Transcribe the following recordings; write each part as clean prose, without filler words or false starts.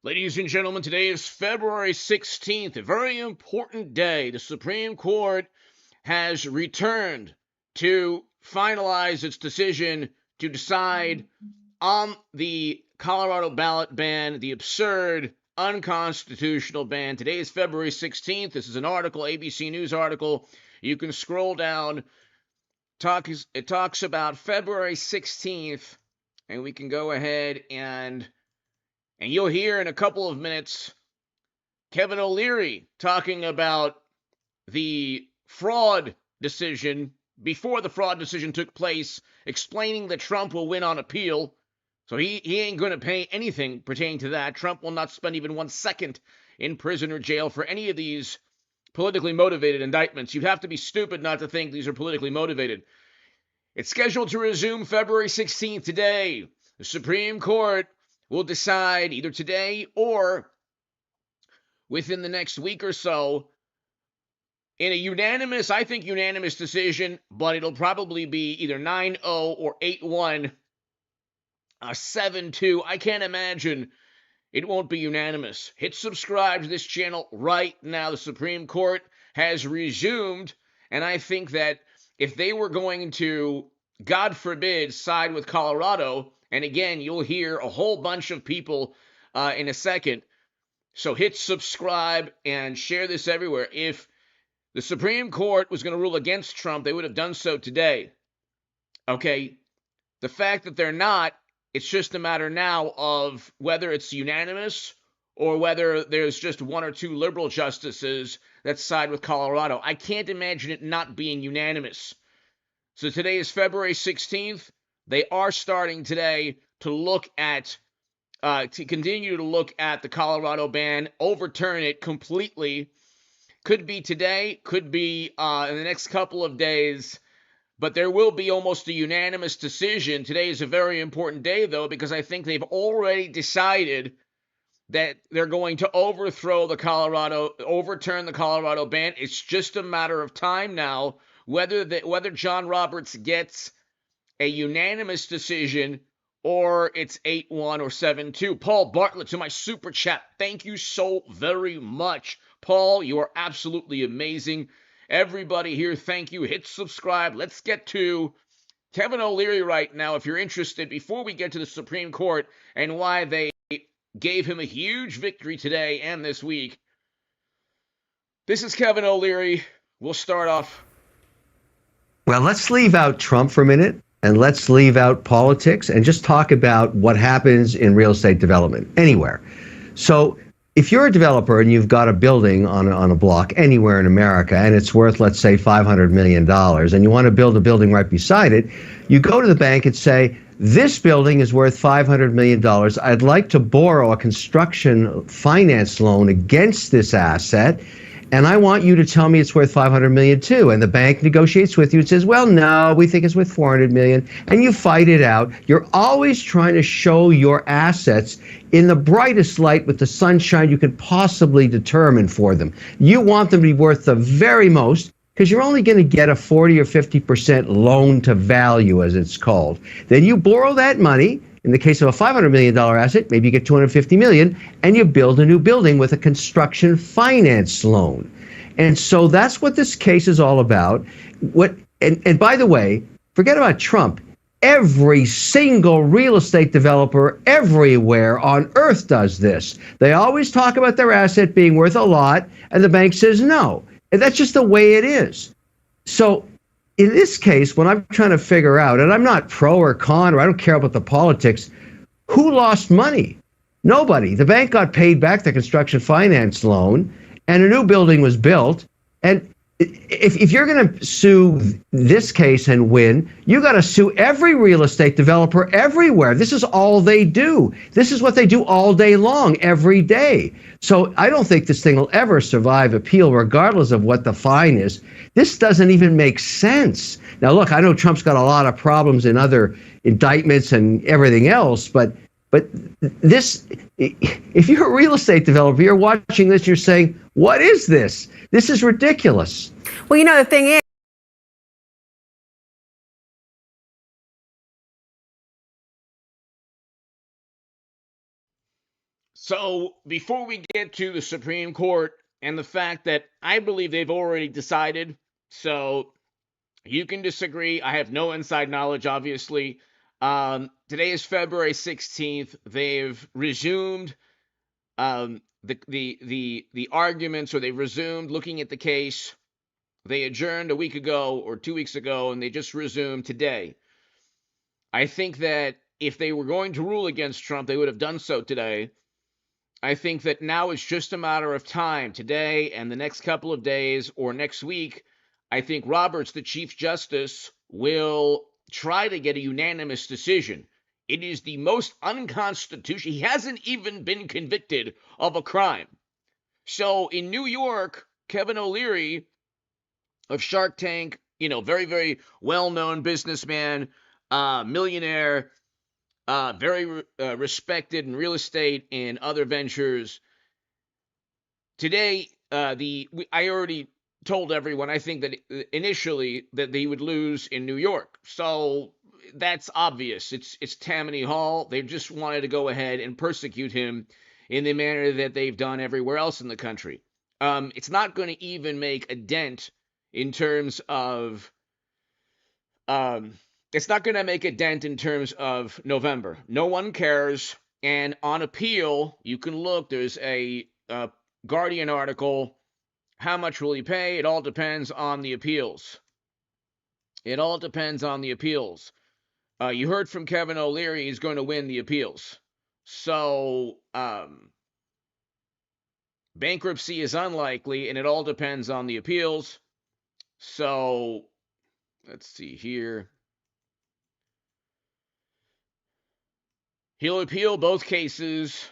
Ladies and gentlemen, today is February 16th, a very important day. The Supreme Court has returned to finalize its decision to decide on the Colorado ballot ban, the absurd, unconstitutional ban. Today is February 16th. This is an article, ABC News article. You can scroll down. It talks about February 16th, and we can go ahead and you'll hear in a couple of minutes Kevin O'Leary talking about the fraud decision before the fraud decision took place, explaining that Trump will win on appeal. So he ain't going to pay anything pertaining to that. Trump will not spend even 1 second in prison or jail for any of these politically motivated indictments. You'd have to be stupid not to think these are politically motivated. It's scheduled to resume February 16th today. The Supreme Court will decide either today or within the next week or so in a unanimous decision, but it'll probably be either 9-0 or 8-1, 7-2. I can't imagine it won't be unanimous. Hit subscribe to this channel right now. The Supreme Court has resumed, and I think that if they were going to, God forbid, side with Colorado, and again, you'll hear a whole bunch of people in a second. So hit subscribe and share this everywhere. If the Supreme Court was going to rule against Trump, they would have done so today. Okay? The fact that they're not, it's just a matter now of whether it's unanimous or whether there's just one or two liberal justices that side with Colorado. I can't imagine it not being unanimous. So today is February 16th. They are starting today to look at, to continue to look at the Colorado ban, overturn it completely. Could be today, could be in the next couple of days, but there will be almost a unanimous decision. Today is a very important day, though, because I think they've already decided that they're going to overturn the Colorado ban. It's just a matter of time now whether John Roberts gets a unanimous decision or it's 8-1 or 7-2. Paul Bartlett to my super chat. Thank you so very much. Paul, you are absolutely amazing. Everybody here, thank you. Hit subscribe. Let's get to Kevin O'Leary right now, if you're interested, before we get to the Supreme Court and why they gave him a huge victory today and this week. This is Kevin O'Leary. We'll start off. Well, let's leave out Trump for a minute, and let's leave out politics and just talk about what happens in real estate development anywhere. So if you're a developer and you've got a building on a block anywhere in America and it's worth, let's say, $500 million, and you want to build a building right beside it, you go to the bank and say, this building is worth $500 million. I'd like to borrow a construction finance loan against this asset, and I want you to tell me it's worth $500 million too. And the bank negotiates with you and says, well, no, we think it's worth $400 million. And you fight it out. You're always trying to show your assets in the brightest light with the sunshine you could possibly determine for them. You want them to be worth the very most, because you're only going to get a 40 or 50% loan to value, as it's called. Then you borrow that money. In the case of a $500 million asset, maybe you get $250 million, and you build a new building with a construction finance loan. And so that's what this case is all about. And by the way, forget about Trump. Every single real estate developer everywhere on earth does this. They always talk about their asset being worth a lot, and the bank says no. And that's just the way it is. So in this case, when I'm trying to figure out, and I'm not pro or con, or I don't care about the politics, who lost money? Nobody. The bank got paid back the construction finance loan, and a new building was built. And if you're going to sue this case and win, you got to sue every real estate developer everywhere. This is all they do. This is what they do all day long, every day. So I don't think this thing will ever survive appeal, regardless of what the fine is. This doesn't even make sense. Now, look, I know Trump's got a lot of problems in other indictments and everything else, but this, if you're a real estate developer, you're watching this, you're saying, what is this? This is ridiculous. Well, you know, the thing is, So before we get to the Supreme Court and the fact that I believe they've already decided, so you can disagree. I have no inside knowledge, obviously. Today is February 16th. They've resumed the arguments, or they've resumed looking at the case. They adjourned a week ago or 2 weeks ago, and they just resumed today. I think that if they were going to rule against Trump, they would have done so today. I think that now it's just a matter of time, today and the next couple of days or next week. I think Roberts, the Chief Justice, will try to get a unanimous decision. It is the most unconstitutional. He hasn't even been convicted of a crime. So in New York, Kevin O'Leary of Shark Tank, very, very well-known businessman, millionaire, very respected in real estate and other ventures. Today, I already told everyone, I think that initially that they would lose in New York. So that's obvious. It's Tammany Hall. They just wanted to go ahead and persecute him in the manner that they've done everywhere else in the country. It's not going to even make a dent in terms of it's not going to make a dent in terms of November. No one cares. And on appeal, you can look. There's a Guardian article. How much will he pay? It all depends on the appeals. It all depends on the appeals. You heard from Kevin O'Leary, he's going to win the appeals. So bankruptcy is unlikely, and it all depends on the appeals. So let's see here. He'll appeal both cases.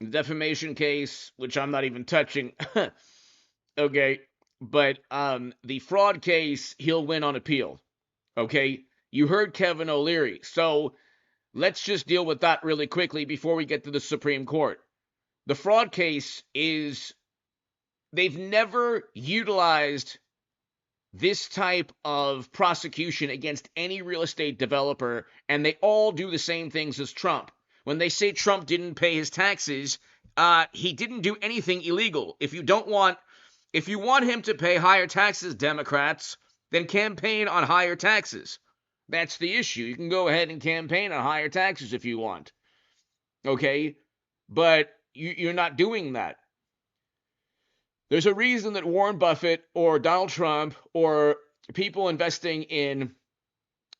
The defamation case, which I'm not even touching. Okay. But the fraud case, he'll win on appeal. Okay. You heard Kevin O'Leary. So let's just deal with that really quickly before we get to the Supreme Court. The fraud case is, they've never utilized this type of prosecution against any real estate developer, and they all do the same things as Trump. When they say Trump didn't pay his taxes, he didn't do anything illegal. If you want him to pay higher taxes, Democrats, then campaign on higher taxes. That's the issue. You can go ahead and campaign on higher taxes if you want. Okay? But you're not doing that. There's a reason that Warren Buffett or Donald Trump or people investing in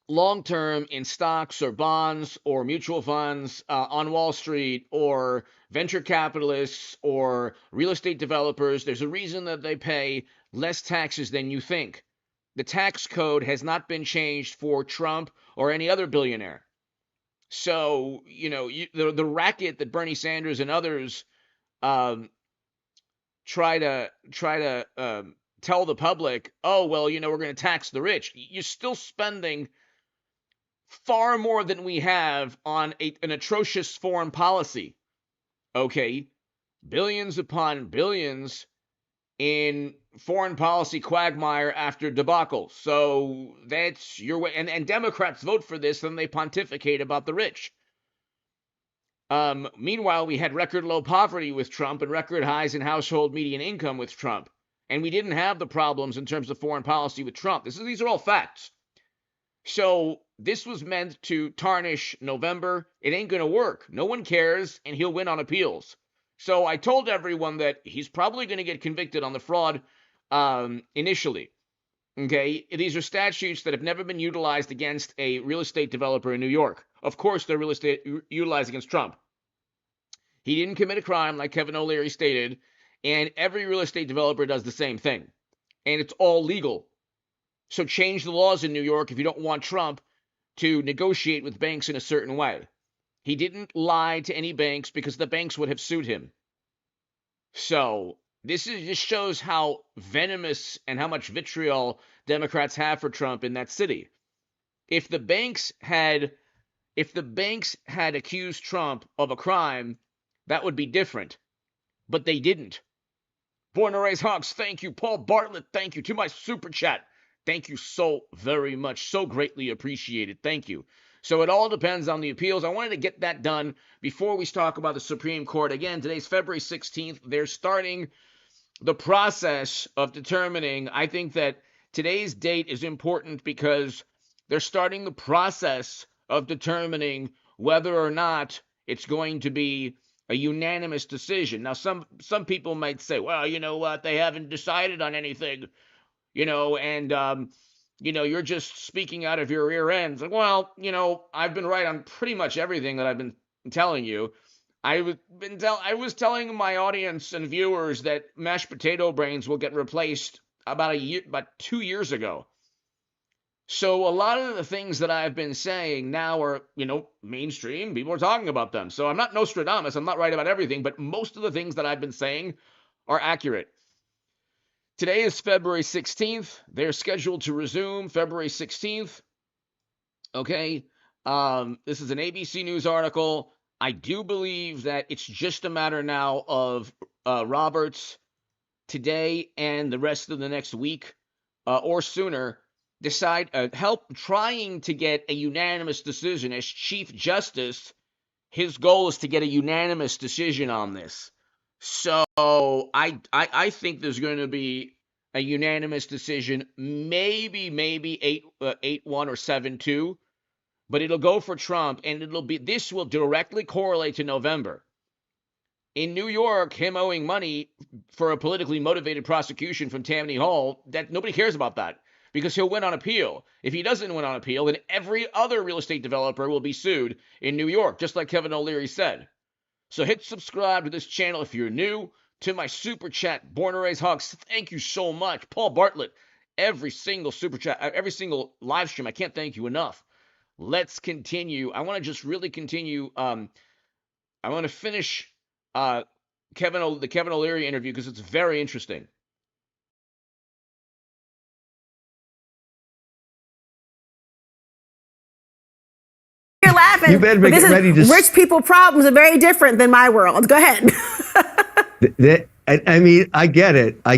long-term in stocks or bonds or mutual funds on Wall Street or venture capitalists or real estate developers, there's a reason that they pay less taxes than you think. The tax code has not been changed for Trump or any other billionaire. So, the racket that Bernie Sanders and others try to tell the public, oh, well, we're going to tax the rich. You're still spending far more than we have on an atrocious foreign policy. Okay? Billions upon billions in foreign policy quagmire after debacle. So that's your way. And Democrats vote for this, and they pontificate about the rich. Meanwhile, we had record low poverty with Trump and record highs in household median income with Trump. And we didn't have the problems in terms of foreign policy with Trump. These are all facts. So this was meant to tarnish November. It ain't going to work. No one cares, and he'll win on appeals. So I told everyone that he's probably going to get convicted on the fraud initially. Okay? These are statutes that have never been utilized against a real estate developer in New York. Of course, they're real estate utilized against Trump. He didn't commit a crime, like Kevin O'Leary stated, and every real estate developer does the same thing. And it's all legal. So change the laws in New York if you don't want Trump to negotiate with banks in a certain way. He didn't lie to any banks because the banks would have sued him. So this shows how venomous and how much vitriol Democrats have for Trump in that city. If the banks had accused Trump of a crime, that would be different. But they didn't. Born to Raise Hawks, thank you. Paul Bartlett, thank you. To my super chat. Thank you so very much. So greatly appreciated. Thank you. So it all depends on the appeals. I wanted to get that done before we talk about the Supreme Court. Again, today's February 16th. They're starting the process of determining. I think that today's date is important because they're starting the process of determining whether or not it's going to be a unanimous decision. Now, some people might say, well, you know what, they haven't decided on anything, and you're just speaking out of your rear ends. Like, well, I've been right on pretty much everything that I've been telling you. I was telling my audience and viewers that mashed potato brains will get replaced about 2 years ago. So a lot of the things that I've been saying now are, mainstream. People are talking about them. So I'm not Nostradamus. I'm not right about everything, but most of the things that I've been saying are accurate. Today is February 16th. They're scheduled to resume February 16th. Okay. This is an ABC News article. I do believe that it's just a matter now of Roberts today and the rest of the next week or sooner help trying to get a unanimous decision as Chief Justice. His goal is to get a unanimous decision on this. So I think there's going to be a unanimous decision, maybe 8-1 or 7-2, but it'll go for Trump, and this will directly correlate to November. In New York, him owing money for a politically motivated prosecution from Tammany Hall, that nobody cares about that because he'll win on appeal. If he doesn't win on appeal, then every other real estate developer will be sued in New York, just like Kevin O'Leary said. So hit subscribe to this channel if you're new. To my super chat, Born and Raised Hawks, thank you so much. Paul Bartlett, every single super chat, every single live stream, I can't thank you enough. Let's continue. I want to just really continue. I want to finish the Kevin O'Leary interview because it's very interesting. You're laughing. You better get ready to. Rich people problems are very different than my world. Go ahead. I mean, I get it. I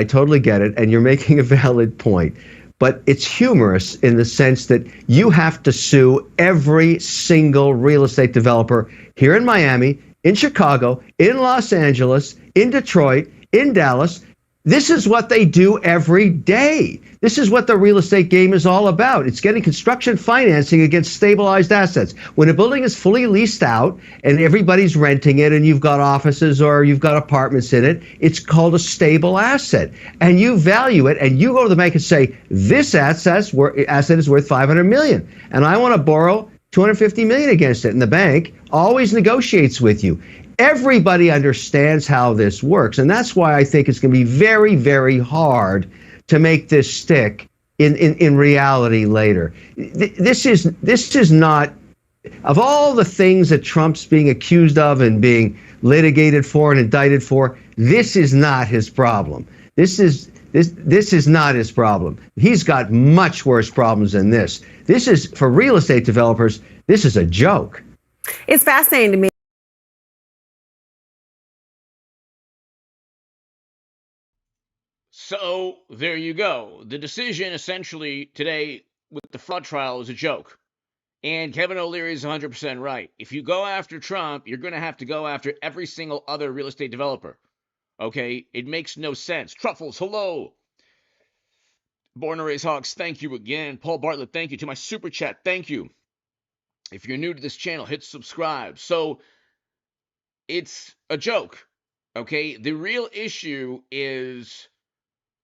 totally get it. And you're making a valid point. But it's humorous in the sense that you have to sue every single real estate developer here in Miami, in Chicago, in Los Angeles, in Detroit, in Dallas. This is what they do every day. This is what the real estate game is all about. It's getting construction financing against stabilized assets. When a building is fully leased out and everybody's renting it and you've got offices or you've got apartments in it, it's called a stable asset. And you value it and you go to the bank and say, this asset is worth $500 million. And I want to borrow $250 million against it. And the bank always negotiates with you. Everybody understands how this works, and that's why I think it's going to be very, very hard to make this stick in reality later. This is not, of all the things that Trump's being accused of and being litigated for and indicted for, this is not his problem. This is not his problem. He's got much worse problems than this. This is, for real estate developers, this is a joke. It's fascinating to me. So there you go. The decision essentially today with the fraud trial is a joke. And Kevin O'Leary is 100% right. If you go after Trump, you're going to have to go after every single other real estate developer. Okay? It makes no sense. Truffles, hello. Born and Raised Hawks, thank you again. Paul Bartlett, thank you. To my super chat, thank you. If you're new to this channel, hit subscribe. So it's a joke. Okay? The real issue is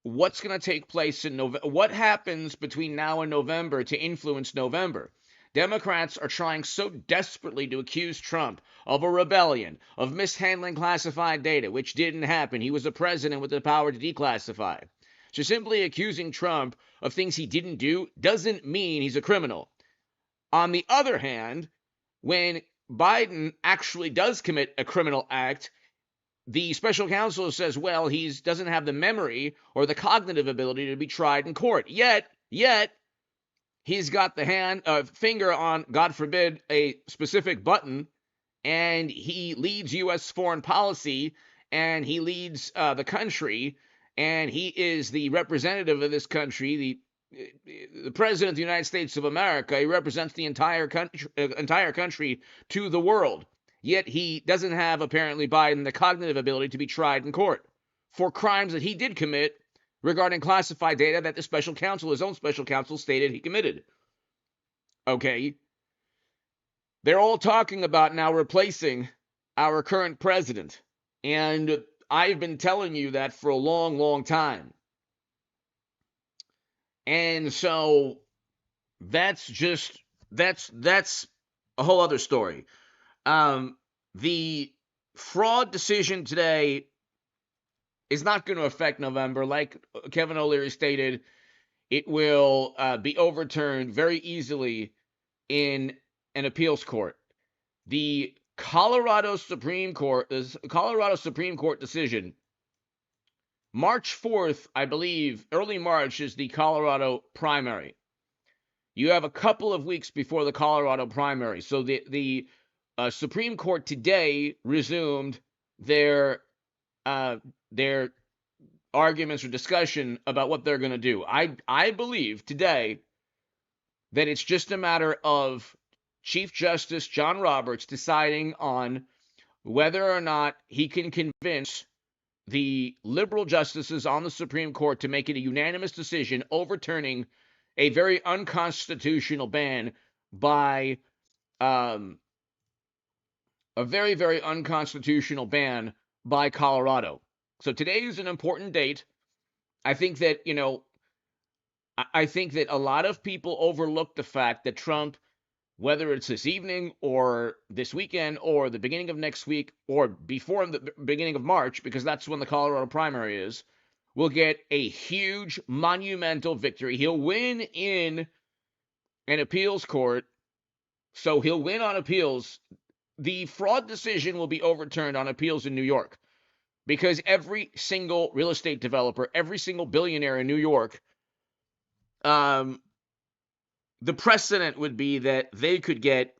what's going to take place in November. What happens between now and November to influence November? Democrats are trying so desperately to accuse Trump of a rebellion, of mishandling classified data, which didn't happen. He was a president with the power to declassify. So simply accusing Trump of things he didn't do doesn't mean he's a criminal. On the other hand, when Biden actually does commit a criminal act, the special counsel says, well, he doesn't have the memory or the cognitive ability to be tried in court. Yet, he's got the finger on, God forbid, a specific button, and he leads U.S. foreign policy, and he leads the country, and he is the representative of this country, the president of the United States of America. He represents the entire country to the world. Yet he doesn't have, apparently, Biden, the cognitive ability to be tried in court for crimes that he did commit regarding classified data that the special counsel, his own special counsel, stated he committed. Okay. They're all talking about now replacing our current president. And I've been telling you that for a long, long time. And so that's a whole other story. The fraud decision today is not going to affect November. Like Kevin O'Leary stated, it will be overturned very easily in an appeals court. The Colorado Supreme Court decision, March 4th, I believe, early March is the Colorado primary. You have a couple of weeks before the Colorado primary. So the Supreme Court today resumed their arguments or discussion about what they're going to do. I believe today that it's just a matter of Chief Justice John Roberts deciding on whether or not he can convince the liberal justices on the Supreme Court to make it a unanimous decision overturning a very unconstitutional ban by a very, very unconstitutional ban by Colorado. So today is an important date. I think that, I think that a lot of people overlook the fact that Trump, whether it's this evening or this weekend or the beginning of next week or before the beginning of March, because that's when the Colorado primary is, will get a huge, monumental victory. He'll win in an appeals court. So he'll win on appeals. The fraud decision will be overturned on appeals in New York because every single real estate developer, every single billionaire in New York, the precedent would be that they could get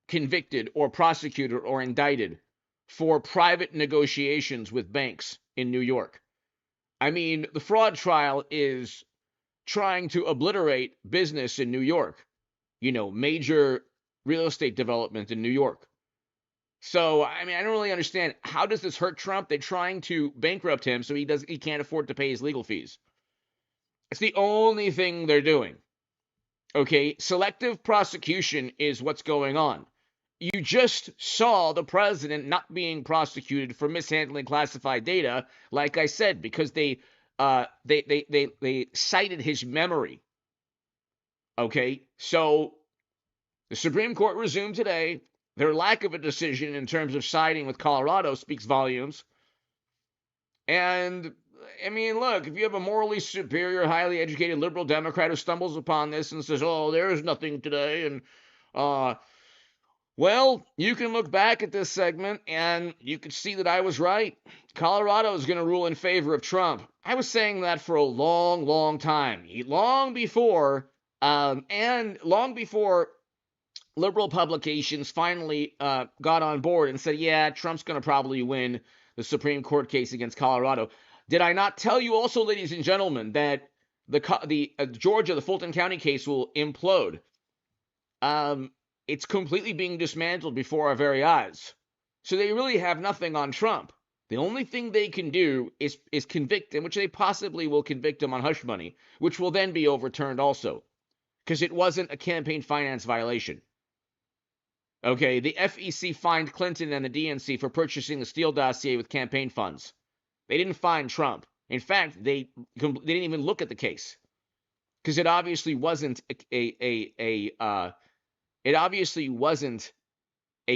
convicted or prosecuted or indicted for private negotiations with banks in New York. I mean, the fraud trial is trying to obliterate business in New York, major real estate development in New York. So, I mean, I don't really understand, how does this hurt Trump? They're trying to bankrupt him so he can't afford to pay his legal fees. It's the only thing they're doing. Okay, selective prosecution is what's going on. You just saw the president not being prosecuted for mishandling classified data, like I said, because they cited his memory. Okay, so the Supreme Court resumed today. Their lack of a decision in terms of siding with Colorado speaks volumes. And I mean, look, if you have a morally superior, highly educated liberal Democrat who stumbles upon this and says, oh, there's nothing today, and well, you can look back at this segment and you can see that I was right. Colorado is going to rule in favor of Trump. I was saying that for a long, long time. Long before liberal publications finally got on board and said, yeah, Trump's going to probably win the Supreme Court case against Colorado. Did I not tell you also, ladies and gentlemen, that the Georgia, the Fulton County case will implode? It's completely being dismantled before our very eyes. So they really have nothing on Trump. The only thing they can do is convict him, which they possibly will convict him on hush money, which will then be overturned also, because it wasn't a campaign finance violation. Okay, the FEC fined Clinton and the DNC for purchasing the Steele dossier with campaign funds. They didn't fine Trump. In fact, they didn't even look at the case because it obviously wasn't a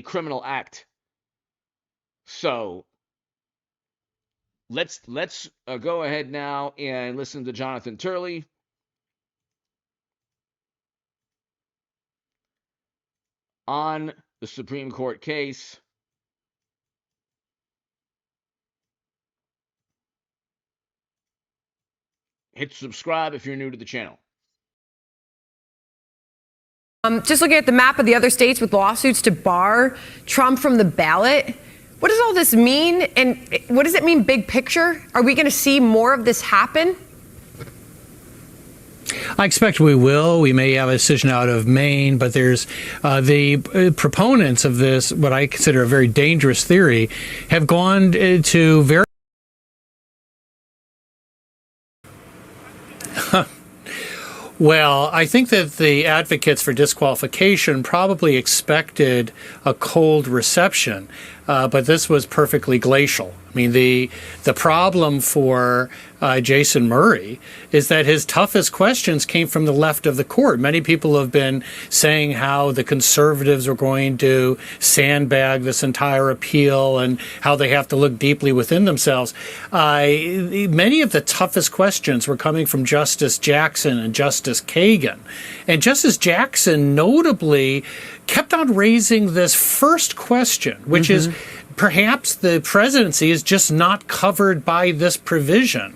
criminal act. So let's go ahead now and listen to Jonathan Turley. On the Supreme Court case. Hit subscribe if you're new to the channel. Just looking at the map of the other states with lawsuits to bar Trump from the ballot, what does all this mean? And what does it mean big picture? Are we going to see more of this happen? I expect we will. We may have a decision out of Maine, but there's the proponents of this, what I consider a very dangerous theory, have gone to very Well, I think that the advocates for disqualification probably expected a cold reception, but this was perfectly glacial. I mean, the problem for Jason Murray is that his toughest questions came from the left of the court. Many people have been saying how the conservatives are going to sandbag this entire appeal and how they have to look deeply within themselves. Many of the toughest questions were coming from Justice Jackson and Justice Kagan. And Justice Jackson notably kept on raising this first question, which is perhaps the presidency is just not covered by this provision.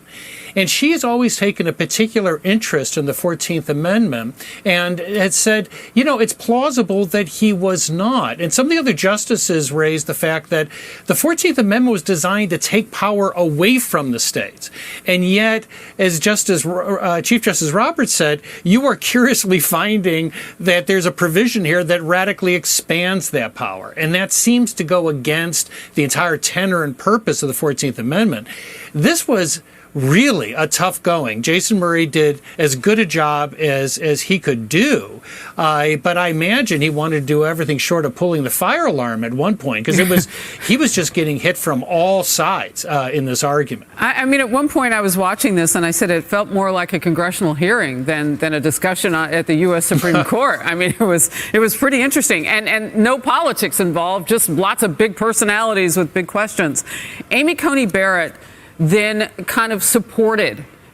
And she has always taken a particular interest in the 14th Amendment and had said, it's plausible that he was not. And some of the other justices raised the fact that the 14th Amendment was designed to take power away from the states. And yet, as Chief Justice Roberts said, you are curiously finding that there's a provision here that radically expands that power. And that seems to go against the entire tenor and purpose of the 14th Amendment. This was really a tough going. Jason Murray did as good a job as he could do, but I imagine he wanted to do everything short of pulling the fire alarm at one point, because he was just getting hit from all sides in this argument. I mean, at one point I was watching this and I said it felt more like a congressional hearing than a discussion at the U.S. Supreme Court. I mean, it was pretty interesting, and no politics involved, just lots of big personalities with big questions. Amy Coney Barrett then kind of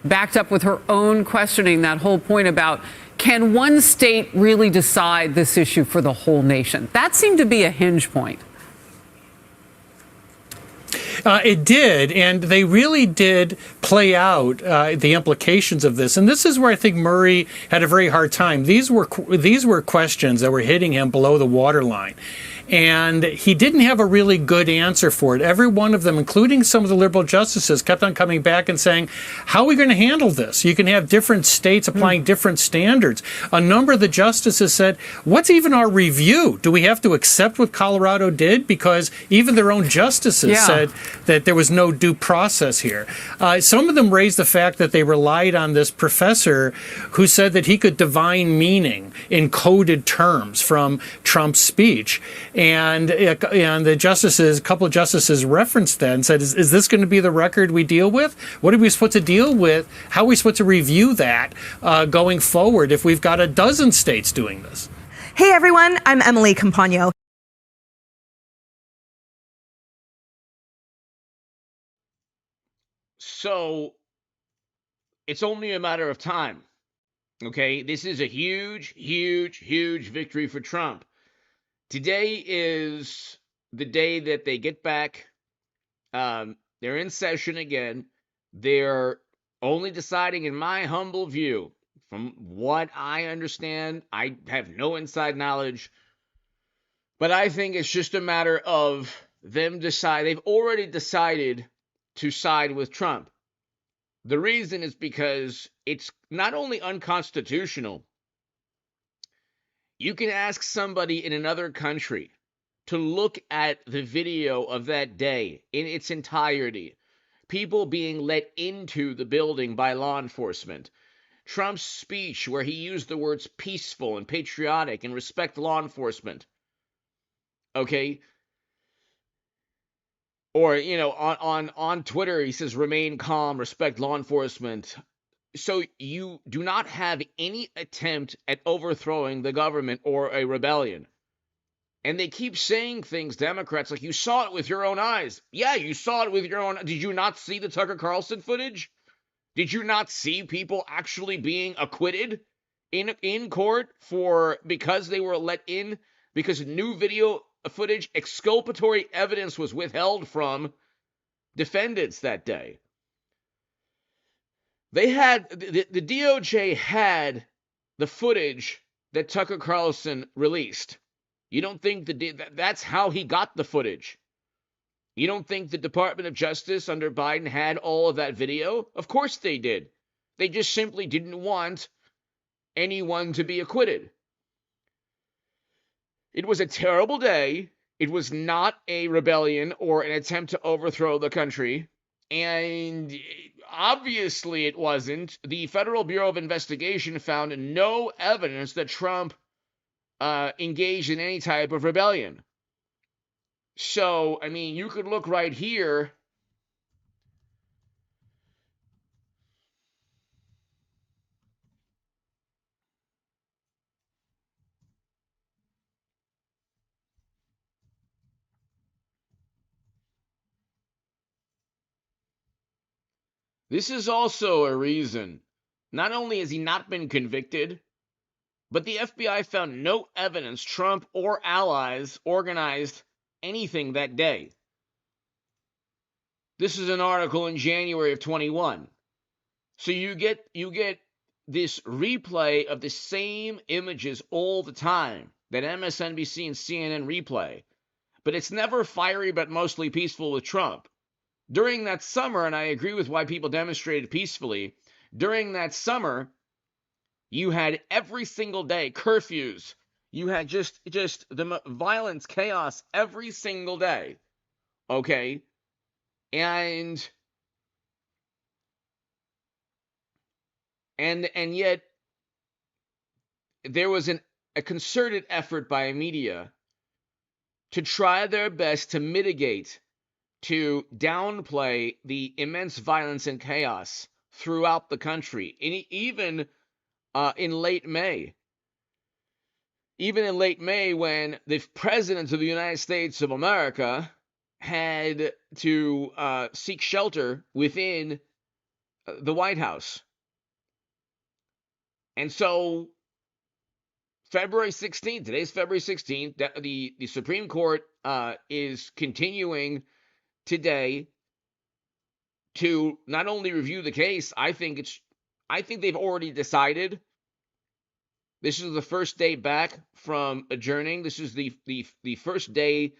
backed up with her own questioning, that whole point about, can one state really decide this issue for the whole nation? That seemed to be a hinge point. It did, and they really did play out the implications of this. And this is where I think Murray had a very hard time. These were questions that were hitting him below the waterline. And he didn't have a really good answer for it. Every one of them, including some of the liberal justices, kept on coming back and saying, how are we going to handle this? You can have different states applying different standards. A number of the justices said, what's even our review? Do we have to accept what Colorado did? Because even their own justices said that there was no due process here. Some of them raised the fact that they relied on this professor who said that he could divine meaning in coded terms from Trump's speech. And the justices, a couple of justices referenced that and said, is this going to be the record we deal with? What are we supposed to deal with? How are we supposed to review that going forward if we've got a dozen states doing this? Hey, everyone. I'm Emily Campagno. So it's only a matter of time. Okay, this is a huge, huge, huge victory for Trump. Today is the day that they get back. They're in session again. They're only deciding, in my humble view, from what I understand, I have no inside knowledge, but I think it's just a matter of them decide. They've already decided to side with Trump. The reason is because it's not only unconstitutional. You can ask somebody in another country to look at the video of that day in its entirety. People being let into the building by law enforcement. Trump's speech where he used the words peaceful and patriotic and respect law enforcement. Okay? Or, on Twitter, he says, remain calm, respect law enforcement. So you do not have any attempt at overthrowing the government or a rebellion. And they keep saying things, Democrats, like, you saw it with your own eyes. Yeah, you saw it with your own. Did you not see the Tucker Carlson footage? Did you not see people actually being acquitted in court because they were let in, because new video footage, exculpatory evidence was withheld from defendants that day? They had, the DOJ had the footage that Tucker Carlson released. You don't think that's how he got the footage? You don't think the Department of Justice under Biden had all of that video? Of course they did. They just simply didn't want anyone to be acquitted. It was a terrible day. It was not a rebellion or an attempt to overthrow the country. And obviously it wasn't. The Federal Bureau of Investigation found no evidence that Trump engaged in any type of rebellion. So, I mean, you could look right here. This is also a reason. Not only has he not been convicted, but the FBI found no evidence Trump or allies organized anything that day. This is an article in January of 21. So you get this replay of the same images all the time that MSNBC and CNN replay. But it's never fiery but mostly peaceful with Trump. During that summer, and I agree with why people demonstrated peacefully, during that summer, you had every single day curfews. You had just the violence, chaos every single day. Okay? And yet there was a concerted effort by media to try their best to mitigate, to downplay the immense violence and chaos throughout the country. And even in late May, when the President of the United States of America had to seek shelter within the White House. And so February 16th, today's February 16th, the Supreme Court is continuing today to not only review the case. I think they've already decided. This is the first day back from adjourning. This is the first day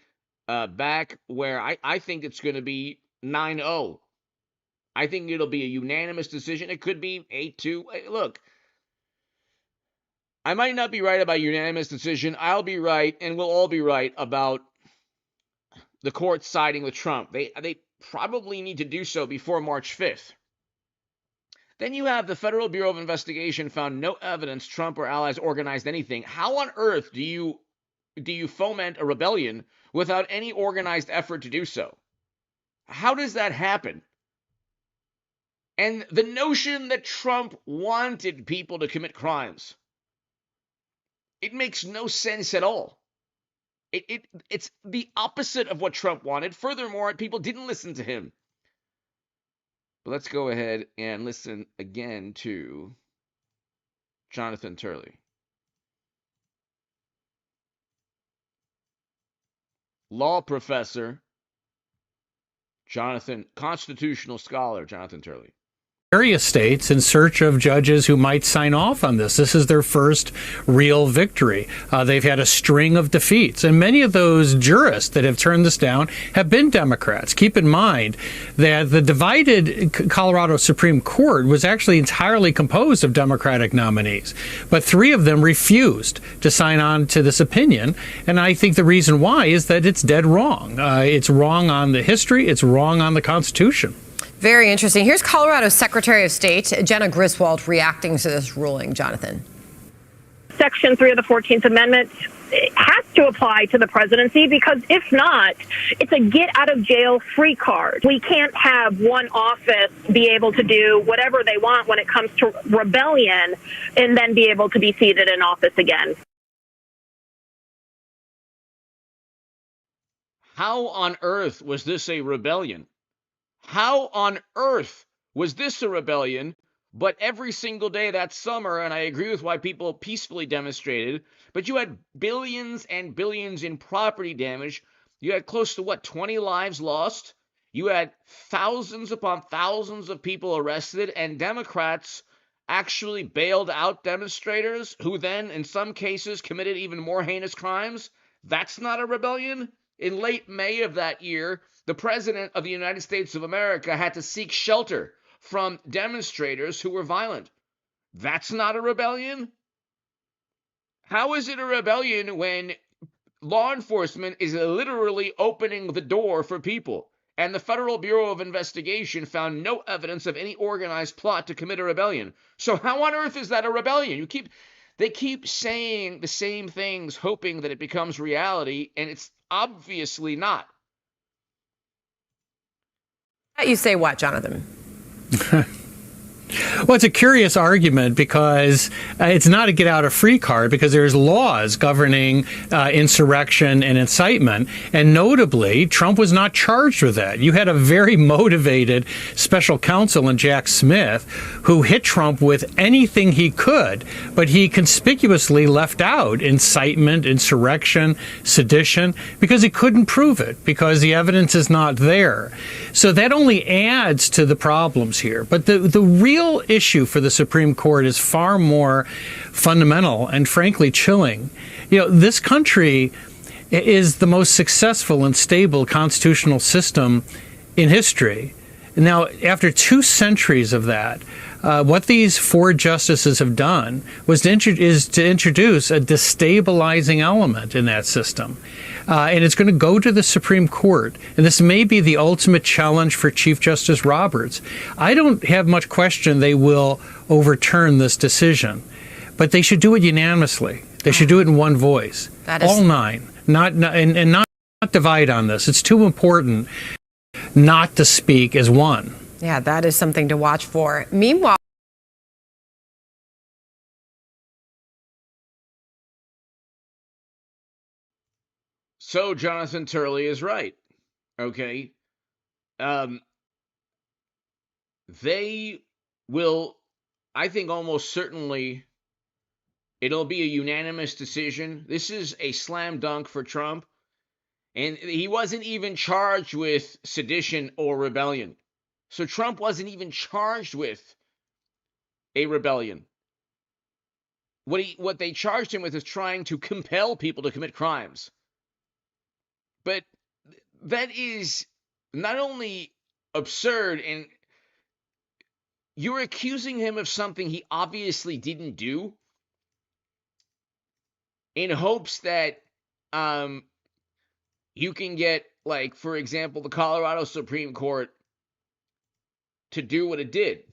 back where I think it's going to be 9-0. I think it'll be a unanimous decision. It could be 8-2. Look, I might not be right about unanimous decision. I'll be right, and we'll all be right about the court siding with Trump. They probably need to do so before March 5th. Then you have the Federal Bureau of Investigation found no evidence Trump or allies organized anything. How on earth do you foment a rebellion without any organized effort to do so? How does that happen? And the notion that Trump wanted people to commit crimes, it makes no sense at all. It's the opposite of what Trump wanted. Furthermore, people didn't listen to him. But let's go ahead and listen again to Jonathan Turley. Law professor, constitutional scholar, Jonathan Turley. Various states in search of judges who might sign off on this. This is their first real victory. They've had a string of defeats, and many of those jurists that have turned this down have been Democrats. Keep in mind that the divided Colorado Supreme Court was actually entirely composed of Democratic nominees, but 3 of them refused to sign on to this opinion, and I think the reason why is that it's dead wrong. It's wrong on the history. It's wrong on the Constitution. Very interesting. Here's Colorado's Secretary of State, Jenna Griswold, reacting to this ruling. Jonathan. Section 3 of the 14th Amendment has to apply to the presidency, because if not, it's a get-out-of-jail-free card. We can't have one office be able to do whatever they want when it comes to rebellion and then be able to be seated in office again. How on earth was this a rebellion? How on earth was this a rebellion? But every single day that summer, and I agree with why people peacefully demonstrated, but you had billions and billions in property damage. You had close to, 20 lives lost? You had thousands upon thousands of people arrested, and Democrats actually bailed out demonstrators who then, in some cases, committed even more heinous crimes? That's not a rebellion? In late May of that year, the President of the United States of America had to seek shelter from demonstrators who were violent. That's not a rebellion? How is it a rebellion when law enforcement is literally opening the door for people? And the Federal Bureau of Investigation found no evidence of any organized plot to commit a rebellion. So how on earth is that a rebellion? They keep saying the same things, hoping that it becomes reality, and it's obviously not. You say what, Jonathan? Well, it's a curious argument because it's not a get-out-of-free card, because there's laws governing insurrection and incitement. And notably, Trump was not charged with that. You had a very motivated special counsel in Jack Smith who hit Trump with anything he could, but he conspicuously left out incitement, insurrection, sedition, because he couldn't prove it, because the evidence is not there. So that only adds to the problems here. But the real issue for the Supreme Court is far more fundamental and frankly chilling. You know, this country is the most successful and stable constitutional system in history. Now, after 2 centuries of that, what these 4 justices have done was to introduce a destabilizing element in that system. And it's going to go to the Supreme Court. And this may be the ultimate challenge for Chief Justice Roberts. I don't have much question they will overturn this decision, but they should do it unanimously. They should do it in one voice. All 9, not divide on this. It's too important not to speak as one. Yeah, that is something to watch for. Meanwhile, so Jonathan Turley is right. Okay. They will, I think almost certainly, it'll be a unanimous decision. This is a slam dunk for Trump. And he wasn't even charged with sedition or rebellion. So Trump wasn't even charged with a rebellion. What they charged him with is trying to compel people to commit crimes. But that is not only absurd, and you're accusing him of something he obviously didn't do in hopes that you can get, like, for example, the Colorado Supreme Court to do what it did.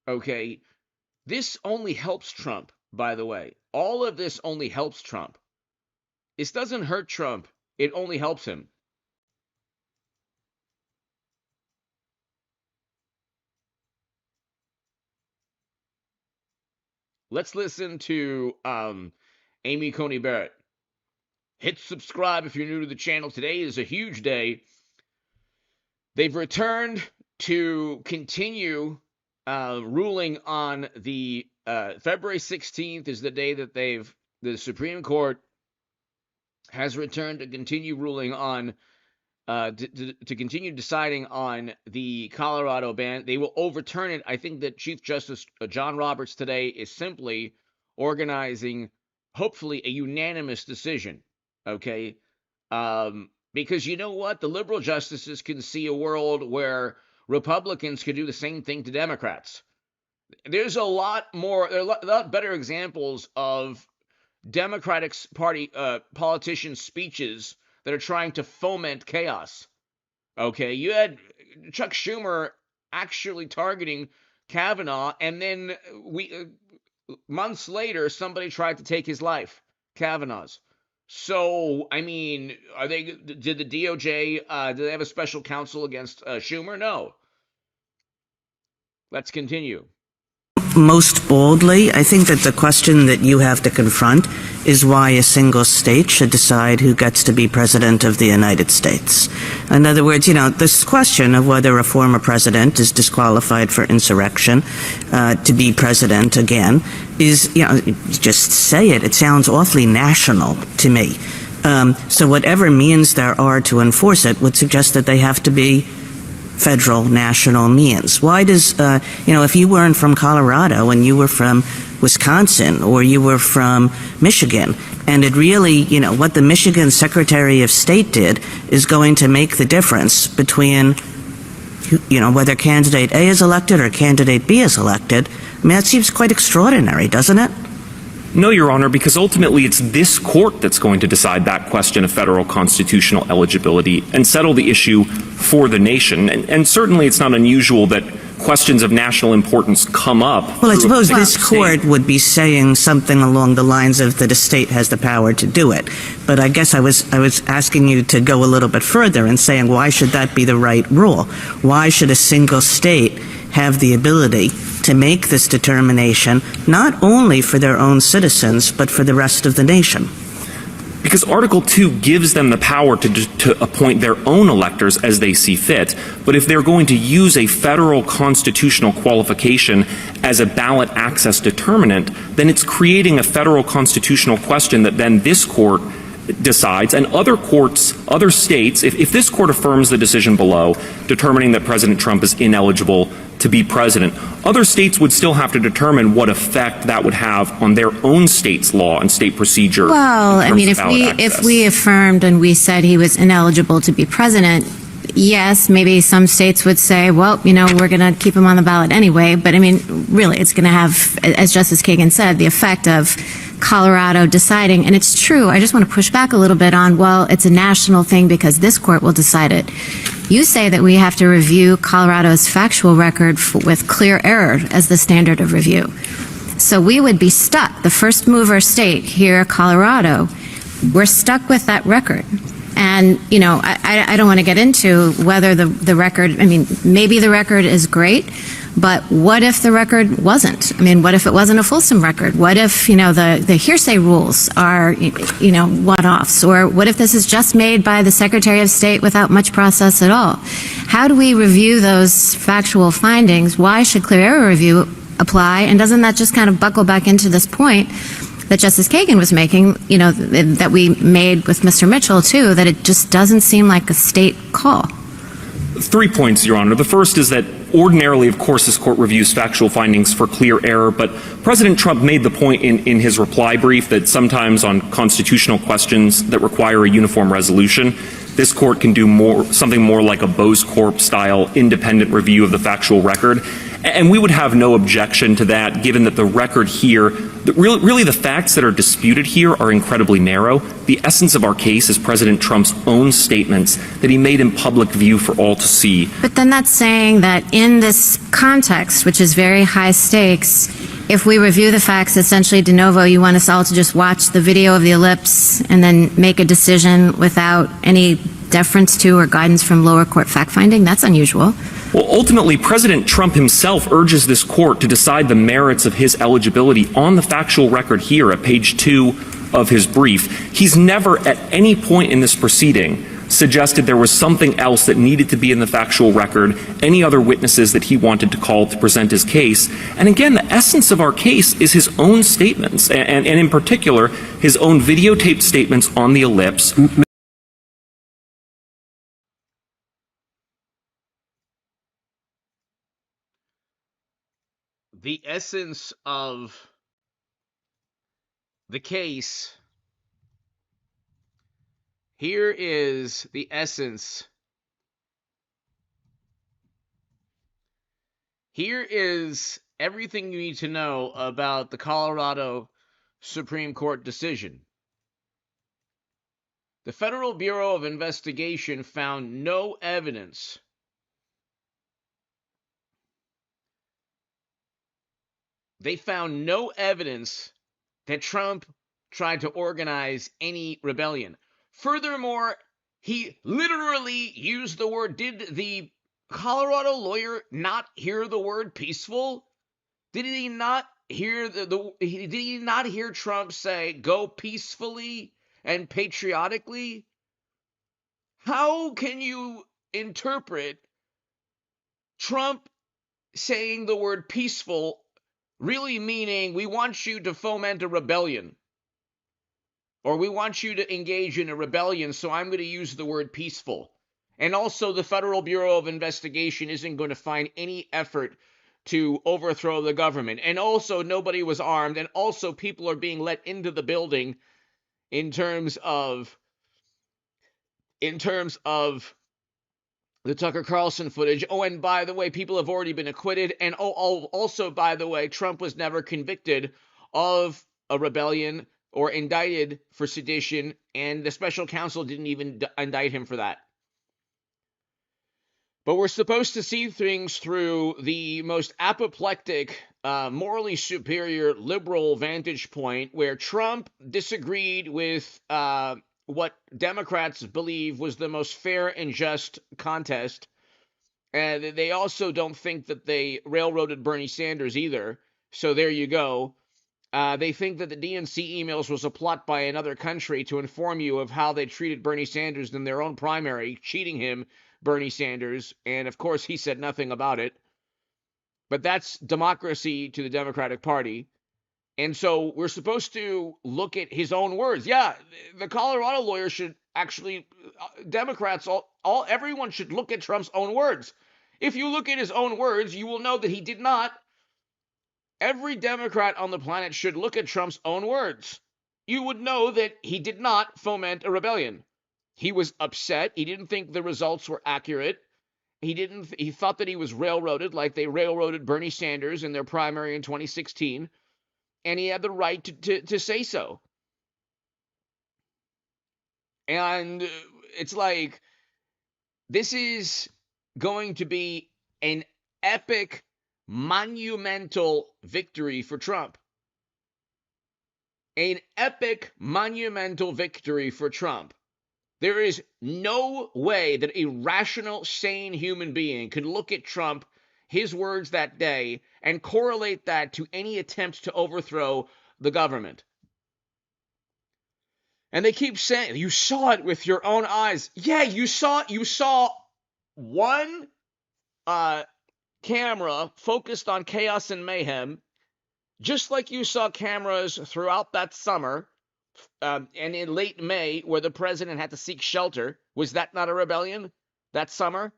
Okay? This only helps Trump, by the way. All of this only helps Trump. This doesn't hurt Trump. It only helps him. Let's listen to Amy Coney Barrett. Hit subscribe if you're new to the channel. Today is a huge day. They've returned to continue ruling on the February 16th is the day that the Supreme Court has returned to continue ruling on, to continue deciding on the Colorado ban. They will overturn it. I think that Chief Justice John Roberts today is simply organizing, hopefully, a unanimous decision. Okay? Because you know what? The liberal justices can see a world where Republicans could do the same thing to Democrats. There's a lot better examples of Democratic Party politicians' speeches that are trying to foment chaos. Okay, you had Chuck Schumer actually targeting Kavanaugh, and then months later, somebody tried to take his life, Kavanaugh's. So, I mean, did the DOJ, do they have a special counsel against Schumer? No. Let's continue. Most boldly, I think that the question that you have to confront is why a single state should decide who gets to be president of the United States. In other words, you know, this question of whether a former president is disqualified for insurrection to be president again is, you know, just say it. It sounds awfully national to me. So whatever means there are to enforce it would suggest that they have to be federal, national means. Why does, you know, if you weren't from Colorado and you were from Wisconsin or you were from Michigan, and it really, you know, what the Michigan Secretary of State did is going to make the difference between, you know, whether candidate A is elected or candidate B is elected. I mean, that seems quite extraordinary, doesn't it? No, Your Honor, because ultimately it's this court that's going to decide that question of federal constitutional eligibility and settle the issue for the nation. And certainly it's not unusual that questions of national importance come up. Well, I suppose this court would be saying something along the lines of that a state has the power to do it. But I guess I was asking you to go a little bit further and saying, why should that be the right rule? Why should a single state have the ability to make this determination, not only for their own citizens, but for the rest of the nation? Because Article 2 gives them the power to appoint their own electors as they see fit. But if they're going to use a federal constitutional qualification as a ballot access determinant, then it's creating a federal constitutional question that then this court decides, and other courts, other states, if this court affirms the decision below, determining that President Trump is ineligible to be president, other states would still have to determine what effect that would have on their own state's law and state procedure. Well, I mean, if we affirmed and we said he was ineligible to be president, yes, maybe some states would say, well, you know, we're going to keep him on the ballot anyway. But I mean, really, it's going to have, as Justice Kagan said, the effect of Colorado deciding. And it's true. I just want to push back a little bit on, well, it's a national thing because this court will decide it. You say that we have to review Colorado's factual record with clear error as the standard of review. So we would be stuck. The first mover state here, Colorado, we're stuck with that record. And, you know, I don't want to get into whether the record, I mean, maybe the record is great, but what if the record wasn't? I mean, what if it wasn't a fulsome record? What if, you know, the hearsay rules are, you know, one-offs? Or what if this is just made by the Secretary of State without much process at all? How do we review those factual findings? Why should clear error review apply? And doesn't that just kind of buckle back into this point that Justice Kagan was making, you know, that we made with Mr. Mitchell, too, that it just doesn't seem like a state call? 3 points, Your Honor. The first is that ordinarily, of course, this court reviews factual findings for clear error, but President Trump made the point in his reply brief that sometimes on constitutional questions that require a uniform resolution, this court can do something more like a Bose Corp-style independent review of the factual record. And we would have no objection to that, given that the record here, really the facts that are disputed here are incredibly narrow. The essence of our case is President Trump's own statements that he made in public view for all to see. But then that's saying that in this context, which is very high stakes, if we review the facts essentially de novo, you want us all to just watch the video of the ellipse and then make a decision without any deference to or guidance from lower court fact-finding? That's unusual. Well, ultimately, President Trump himself urges this court to decide the merits of his eligibility on the factual record here at page 2 of his brief. He's never at any point in this proceeding suggested there was something else that needed to be in the factual record, any other witnesses that he wanted to call to present his case. And again, the essence of our case is his own statements, and in particular, his own videotaped statements on the ellipse. The essence of the case, here is the essence. Here is everything you need to know about the Colorado Supreme Court decision. The Federal Bureau of Investigation found no evidence They found no evidence that Trump tried to organize any rebellion. Furthermore, he literally used the word, did the Colorado lawyer not hear the word peaceful? Did he not hear did he not hear Trump say, go peacefully and patriotically? How can you interpret Trump saying the word peaceful really meaning we want you to foment a rebellion, or we want you to engage in a rebellion, so I'm going to use the word peaceful? And also, the Federal Bureau of Investigation isn't going to find any effort to overthrow the government. And also, nobody was armed, and also people are being let into the building in terms of the Tucker Carlson footage. Oh, and by the way, people have already been acquitted. And also, by the way, Trump was never convicted of a rebellion or indicted for sedition, and the special counsel didn't even indict him for that. But we're supposed to see things through the most apoplectic, morally superior liberal vantage point, where Trump disagreed with what Democrats believe was the most fair and just contest. And they also don't think that they railroaded Bernie Sanders either. So there you go. They think that the DNC emails was a plot by another country to inform you of how they treated Bernie Sanders in their own primary, cheating him, Bernie Sanders. And of course, he said nothing about it. But that's democracy to the Democratic Party. And so we're supposed to look at his own words. Yeah, the Colorado lawyer should actually, Democrats, everyone should look at Trump's own words. If you look at his own words, you will know that he did not. Every Democrat on the planet should look at Trump's own words. You would know that he did not foment a rebellion. He was upset. He didn't think the results were accurate. He thought that he was railroaded like they railroaded Bernie Sanders in their primary in 2016. And he had the right to say so. And it's like, this is going to be an epic, monumental victory for Trump. An epic, monumental victory for Trump. There is no way that a rational, sane human being could look at Trump, his words that day, and correlate that to any attempt to overthrow the government. And they keep saying, you saw it with your own eyes. Yeah, you saw one camera focused on chaos and mayhem, just like you saw cameras throughout that summer, and in late May, where the president had to seek shelter. Was that not a rebellion that summer?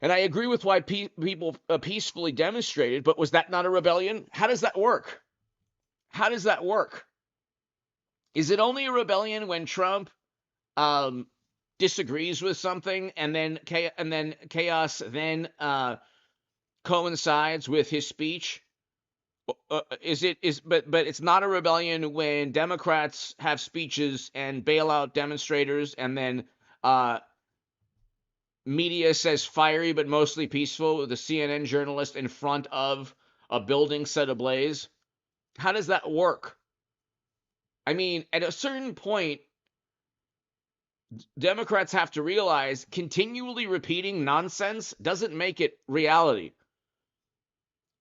And I agree with why people peacefully demonstrated, but was that not a rebellion? How does that work? How does that work? Is it only a rebellion when Trump disagrees with something, and then chaos coincides with his speech? But it's not a rebellion when Democrats have speeches and bail out demonstrators, and then media says fiery but mostly peaceful with a CNN journalist in front of a building set ablaze? How does that work? I mean, at a certain point, Democrats have to realize continually repeating nonsense doesn't make it reality.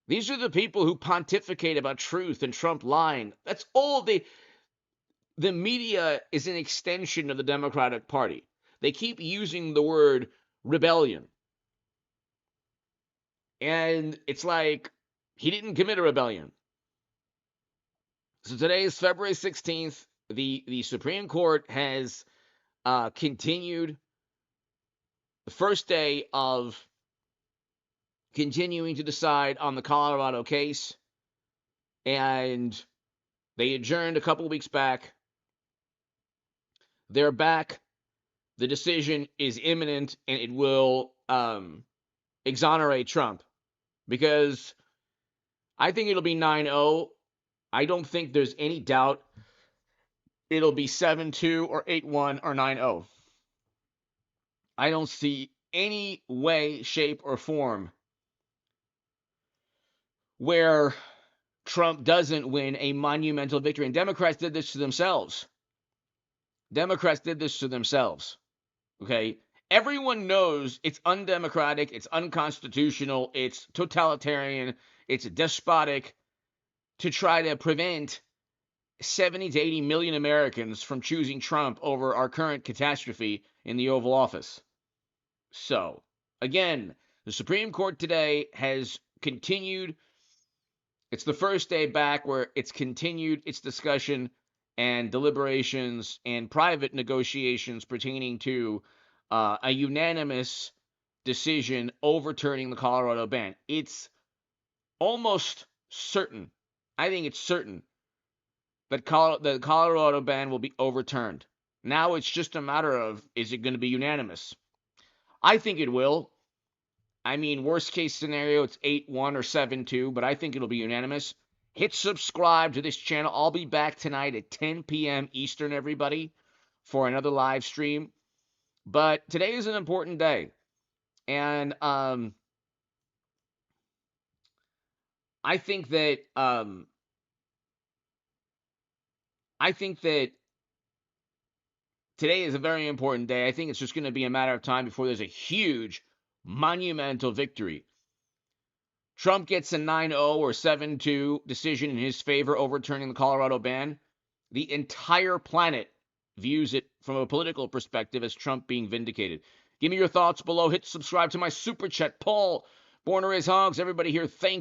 These are the people who pontificate about truth and Trump lying. That's all the media is an extension of the Democratic Party. They keep using the word rebellion. And it's like, he didn't commit a rebellion. So today is February 16th. The Supreme Court has continued the first day of continuing to decide on the Colorado case. And they adjourned a couple of weeks back. They're back. The decision is imminent, and it will exonerate Trump. Because I think it'll be 9-0. I don't think there's any doubt it'll be 7-2 or 8-1 or 9-0. I don't see any way, shape, or form where Trump doesn't win a monumental victory. And Democrats did this to themselves. Okay? Everyone knows it's undemocratic, it's unconstitutional, it's totalitarian, it's despotic to try to prevent 70 to 80 million Americans from choosing Trump over our current catastrophe in the Oval Office. So, again, the Supreme Court today has continued. It's the first day back where it's continued its discussion and deliberations and private negotiations pertaining to a unanimous decision overturning the Colorado ban. It's almost certain, I think it's certain, that the Colorado ban will be overturned. Now it's just a matter of, is it going to be unanimous? I think it will. I mean, worst case scenario, it's 8-1 or 7-2, but I think it'll be unanimous. hit subscribe to this channel. I'll be back tonight at 10 p.m. Eastern, everybody, for another live stream. But today is an important day. And I think that today is a very important day. I think it's just going to be a matter of time before there's a huge, monumental victory. Trump gets a 9-0 or 7-2 decision in his favor overturning the Colorado ban. The entire planet views it from a political perspective as Trump being vindicated. Give me your thoughts below. Hit subscribe to my super chat. Paul, born to raise hogs. Everybody here, thank you.